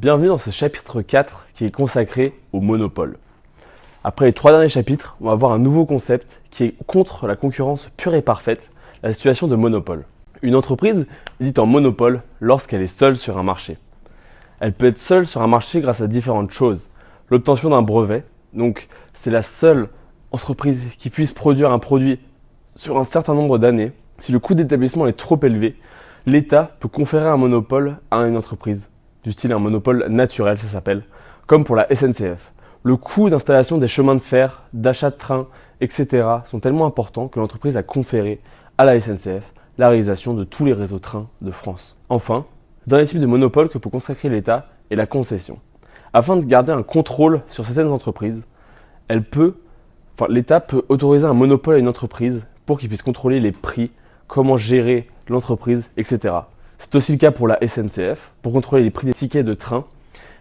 Bienvenue dans ce chapitre 4 qui est consacré au monopole. Après les 3 derniers chapitres, on va voir un nouveau concept qui est contre la concurrence pure et parfaite, la situation de monopole. Une entreprise est dite en monopole lorsqu'elle est seule sur un marché. Elle peut être seule sur un marché grâce à différentes choses. L'obtention d'un brevet, donc c'est la seule entreprise qui puisse produire un produit sur un certain nombre d'années. Si le coût d'établissement est trop élevé, l'État peut conférer un monopole à une entreprise, du style un monopole naturel, ça s'appelle, comme pour la SNCF. Le coût d'installation des chemins de fer, d'achat de trains, etc. sont tellement importants que l'entreprise a conféré à la SNCF la réalisation de tous les réseaux trains de France. Enfin, dernier type de monopole que peut consacrer l'État est la concession. Afin de garder un contrôle sur certaines entreprises, l'État peut autoriser un monopole à une entreprise pour qu'il puisse contrôler les prix, comment gérer l'entreprise, etc. C'est aussi le cas pour la SNCF, pour contrôler les prix des tickets de train,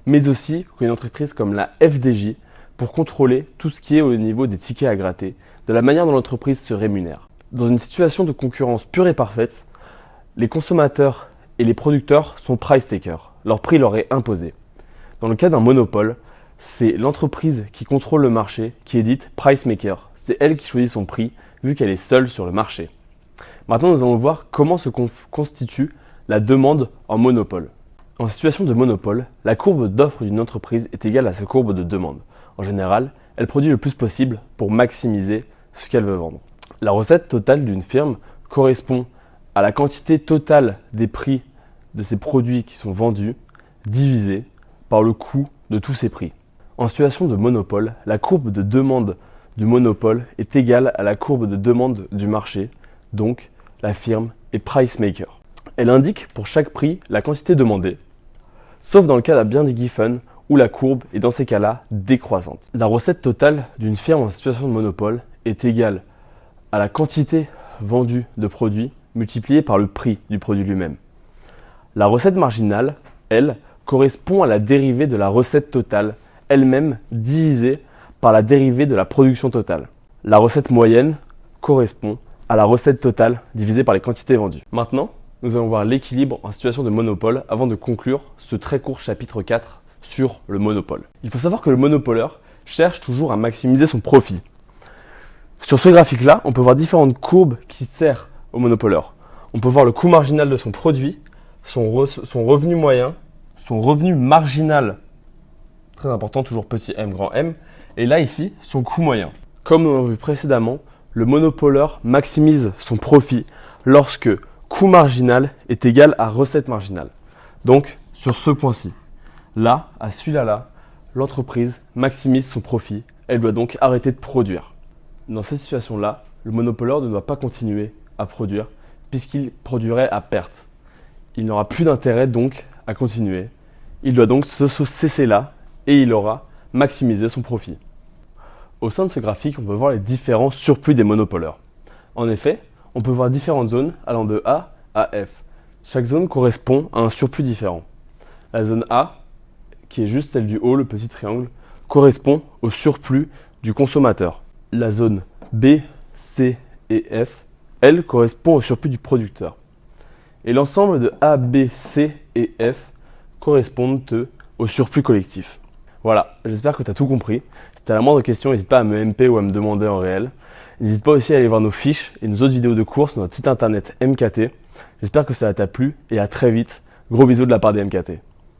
mais aussi pour une entreprise comme la FDJ, pour contrôler tout ce qui est au niveau des tickets à gratter, de la manière dont l'entreprise se rémunère. Dans une situation de concurrence pure et parfaite, les consommateurs et les producteurs sont price takers. Leur prix leur est imposé. Dans le cas d'un monopole, c'est l'entreprise qui contrôle le marché qui est dite price maker. C'est elle qui choisit son prix, vu qu'elle est seule sur le marché. Maintenant, nous allons voir comment se constitue la demande en monopole. En situation de monopole, la courbe d'offre d'une entreprise est égale à sa courbe de demande. En général, elle produit le plus possible pour maximiser ce qu'elle veut vendre. La recette totale d'une firme correspond à la quantité totale des prix de ses produits qui sont vendus, divisé par le coût de tous ces prix. En situation de monopole, la courbe de demande du monopole est égale à la courbe de demande du marché, donc la firme est price maker. Elle indique pour chaque prix la quantité demandée, sauf dans le cas d'un bien dit given où la courbe est dans ces cas-là décroissante. La recette totale d'une firme en situation de monopole est égale à la quantité vendue de produits multipliée par le prix du produit lui-même. La recette marginale, elle, correspond à la dérivée de la recette totale, elle-même divisée par la dérivée de la production totale. La recette moyenne correspond à la recette totale divisée par les quantités vendues. Maintenant, nous allons voir l'équilibre en situation de monopole avant de conclure ce très court chapitre 4 sur le monopole. Il faut savoir que le monopoleur cherche toujours à maximiser son profit. Sur ce graphique-là, on peut voir différentes courbes qui servent au monopoleur. On peut voir le coût marginal de son produit, son revenu moyen, son revenu marginal, très important, toujours petit m, grand M, et là ici, son coût moyen. Comme nous l'avons vu précédemment, le monopoleur maximise son profit lorsque coût marginal est égal à recette marginale. Donc, sur ce point-ci, là, à celui-là, l'entreprise maximise son profit. Elle doit donc arrêter de produire. Dans cette situation-là, le monopoleur ne doit pas continuer à produire puisqu'il produirait à perte. Il n'aura plus d'intérêt donc à continuer. Il doit donc se cesser là et il aura maximisé son profit. Au sein de ce graphique, on peut voir les différents surplus des monopoleurs. En effet, on peut voir différentes zones allant de A à F. Chaque zone correspond à un surplus différent. La zone A, qui est juste celle du haut, le petit triangle, correspond au surplus du consommateur. La zone B, C et F, elle, correspond au surplus du producteur. Et l'ensemble de A, B, C et F correspondent au surplus collectif. Voilà, j'espère que tu as tout compris. Si tu as la moindre question, n'hésite pas à me MP ou à me demander en réel. N'hésite pas aussi à aller voir nos fiches et nos autres vidéos de cours sur notre site internet MKT. J'espère que ça t'a plu et à très vite. Gros bisous de la part des MKT.